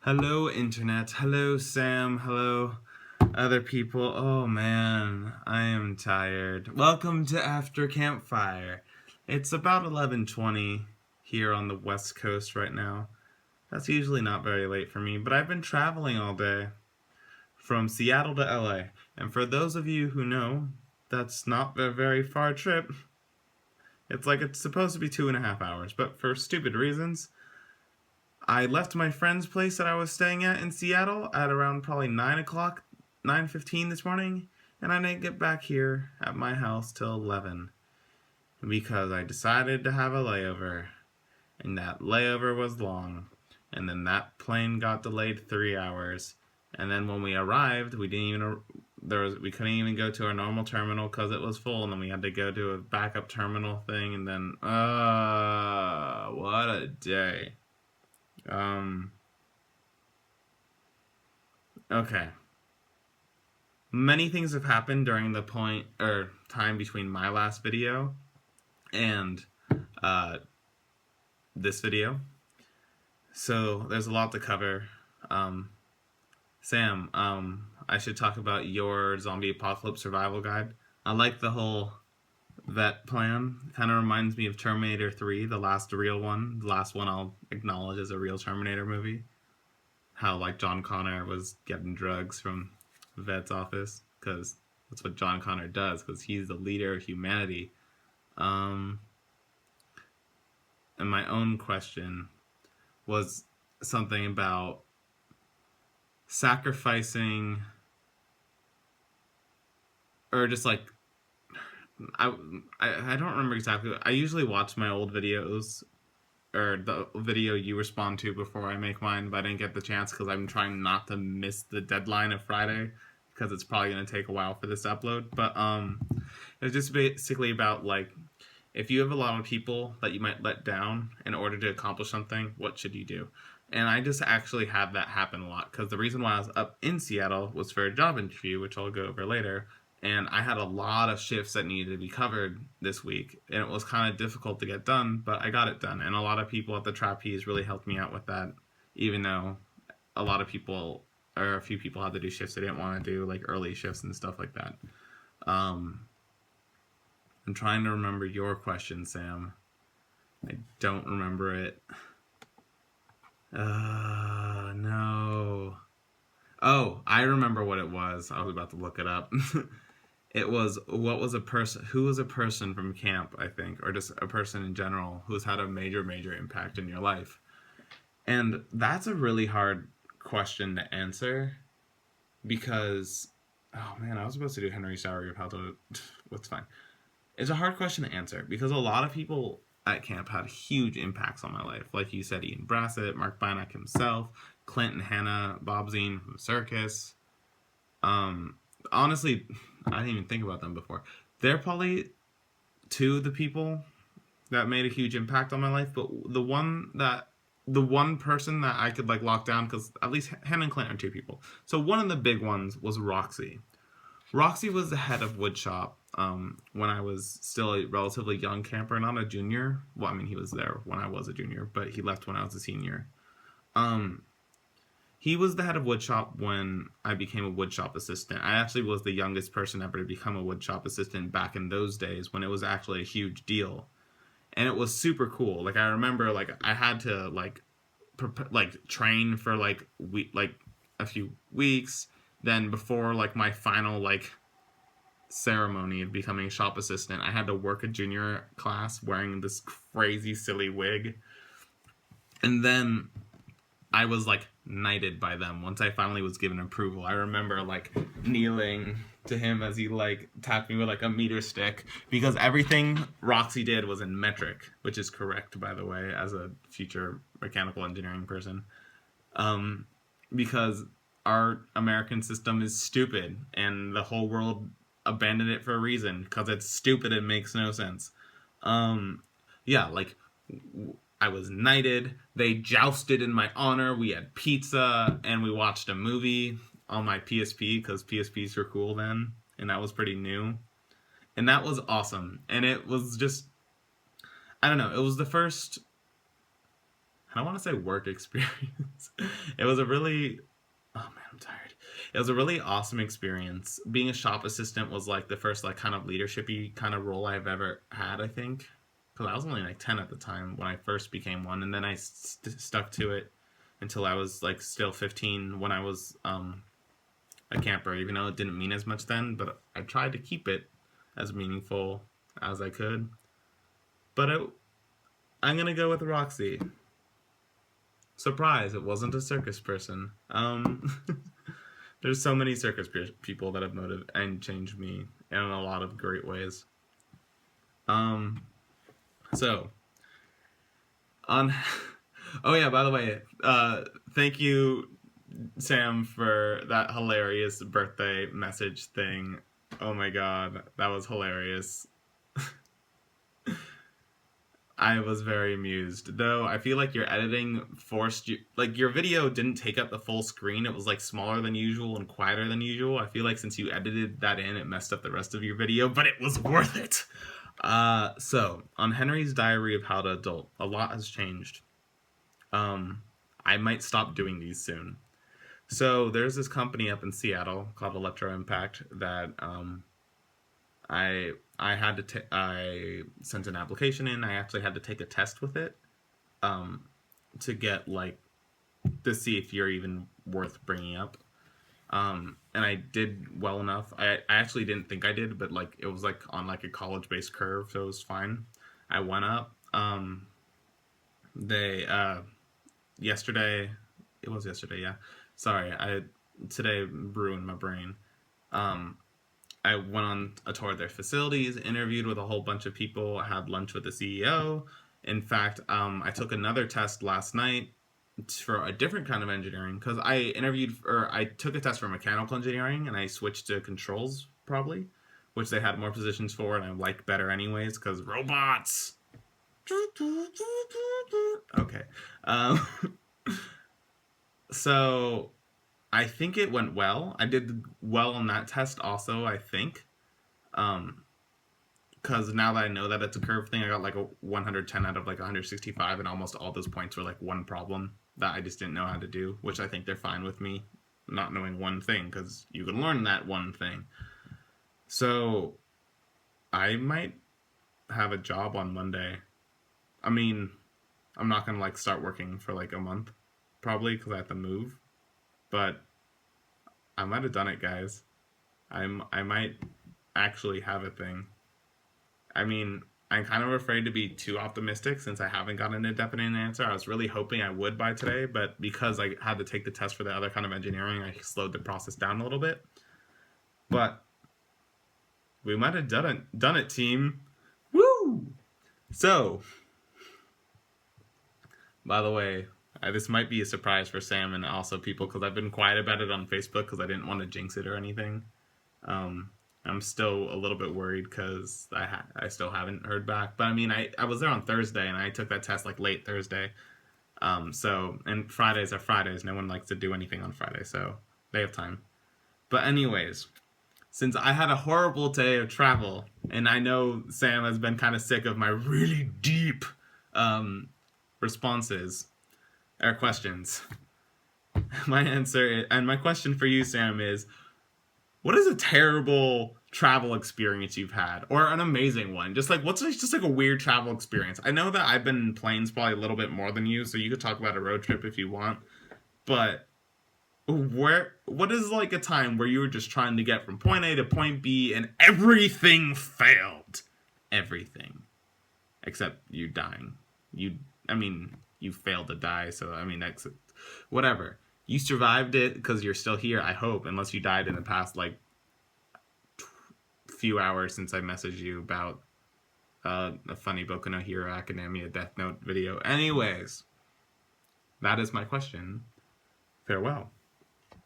Hello, Internet. Hello, Sam. Hello, other people. Oh man, I am tired. Welcome to After Campfire. It's about 11:20 here on the West Coast right now. That's usually not very late for me, but I've been traveling all day from Seattle to LA. And for those of you who know, that's not a very far trip. It's supposed to be 2.5 hours, but for stupid reasons, I left my friend's place that I was staying at in Seattle at around probably 9 o'clock, 9:15 this morning, and I didn't get back here at my house till 11 because I decided to have a layover, and that layover was long, and then that plane got delayed 3 hours, and then when we arrived, we couldn't even go to our normal terminal because it was full, and then we had to go to a backup terminal thing, and then what a day. Okay. Many things have happened during the point or time between my last video and uh, this video. So there's a lot to cover. Sam, I should talk about your zombie apocalypse survival guide. I like the whole vet plan. Kind of reminds me of Terminator 3, the last real one. The last one I'll acknowledge as a real Terminator movie. How, like, John Connor was getting drugs from the vet's office, because that's what John Connor does, because he's the leader of humanity. And my own question was something about sacrificing, or just like, I don't remember exactly. I usually watch my old videos or the video you respond to before I make mine, but I didn't get the chance because I'm trying not to miss the deadline of Friday because it's probably going to take a while for this to upload. But it was just basically about, like, if you have a lot of people that you might let down in order to accomplish something, what should you do? And I just actually had that happen a lot because the reason why I was up in Seattle was for a job interview, which I'll go over later. And I had a lot of shifts that needed to be covered this week, and it was kind of difficult to get done, but I got it done. And a lot of people at the trapeze really helped me out with that, even though a lot of people, or a few people, had to do shifts they didn't want to do, like early shifts and stuff like that. I'm trying to remember your question, Sam. I don't remember it. No. Oh, I remember what it was. I was about to look it up. It was, who was a person from camp, I think, or just a person in general who's had a major, major impact in your life. And that's a really hard question to answer because, oh man, I was supposed to do Henry Sauer of how to, what's fine. It's a hard question to answer because a lot of people at camp had huge impacts on my life. Like you said, Ian Brassett, Mark Bynock himself, Clint and Hannah Bobzine from the circus. Honestly, I didn't even think about them before. They're probably two of the people that made a huge impact on my life, but the one person that I could, like, lock down, because at least Hannah and Clint are two people. So one of the big ones was Roxy. Roxy was the head of Woodshop when I was still a relatively young camper, not a junior. Well, I mean, he was there when I was a junior, but he left when I was a senior. He was the head of Woodshop when I became a woodshop assistant. I actually was the youngest person ever to become a woodshop assistant back in those days when it was actually a huge deal. And it was super cool. Like, I remember, like, I had to, like, train for, like, a few weeks. Then before, like, my final, like, ceremony of becoming a shop assistant, I had to work a junior class wearing this crazy silly wig. And then I was, like, knighted by them once I finally was given approval. I remember, like, kneeling to him as he, like, tapped me with, like, a meter stick, because everything Roxy did was in metric, which is correct, by the way, as a future mechanical engineering person. Because our American system is stupid, and the whole world abandoned it for a reason, because it's stupid and makes no sense. Yeah, like, I was knighted, they jousted in my honor, we had pizza, and we watched a movie on my PSP, because PSPs were cool then, and that was pretty new. And that was awesome. And it was just, I don't know, it was the first, I don't want to say work experience. It was a really, oh man, I'm tired. It was a really awesome experience. Being a shop assistant was like the first like kind of leadershipy kind of role I've ever had, I think. Because I was only like 10 at the time when I first became one, and then I stuck to it until I was like still 15 when I was a camper, even though it didn't mean as much then, but I tried to keep it as meaningful as I could. But I'm gonna go with Roxy. Surprise, it wasn't a circus person. There's so many circus people that have motivated and changed me in a lot of great ways. So on. Oh yeah, by the way, thank you, Sam, for that hilarious birthday message thing. Oh my god, that was hilarious. I was very amused. Though I feel like your editing forced you, like your video didn't take up the full screen. It was like smaller than usual and quieter than usual. I feel like since you edited that in, it messed up the rest of your video, but it was worth it. So on Henry's Diary of How to Adult, a lot has changed. I might stop doing these soon. So there's this company up in Seattle called Electro Impact that I had to I sent an application in. I actually had to take a test with it to get like to see if you're even worth bringing up. And I did well enough. I actually didn't think I did, but like it was like on like a college based curve, so it was fine. I went up. They yesterday. It was yesterday, yeah. Sorry, I today ruined my brain. I went on a tour of their facilities, interviewed with a whole bunch of people, had lunch with the CEO. In fact, I took another test last night for a different kind of engineering because I took a test for mechanical engineering and I switched to controls probably, which they had more positions for and I like better anyways because robots. Okay. So I think it went well. I did well on that test also, I think. Because now that I know that it's a curve thing, I got like a 110 out of like 165, and almost all those points were like one problem that I just didn't know how to do, which I think they're fine with me not knowing one thing, because you can learn that one thing. So I might have a job on Monday. I mean, I'm not going to like start working for like a month, probably, because I have to move. But I might have done it, guys. I might actually have a thing. I mean, I'm kind of afraid to be too optimistic since I haven't gotten a definite answer. I was really hoping I would by today, but because I had to take the test for the other kind of engineering, I slowed the process down a little bit. But we might have done it, team. Woo! So, by the way, this might be a surprise for Sam and also people because I've been quiet about it on Facebook because I didn't want to jinx it or anything. I'm still a little bit worried because I still haven't heard back. But I mean, I was there on Thursday and I took that test like late Thursday. And Fridays are Fridays. No one likes to do anything on Friday, so they have time. But anyways, since I had a horrible day of travel, and I know Sam has been kind of sick of my really deep responses or questions. My answer and my question for you, Sam, is what is a terrible travel experience you've had, or an amazing one? Just like what's just like a weird travel experience? I know that I've been in planes probably a little bit more than you, so you could talk about a road trip if you want. But what is like a time where you were just trying to get from point A to point B and everything failed? Everything. Except you dying. You failed to die, so I mean that's whatever. You survived it because you're still here, I hope, unless you died in the past like few hours since I messaged you about a funny Boku no Hero Academia Death Note video. Anyways, that is my question. Farewell.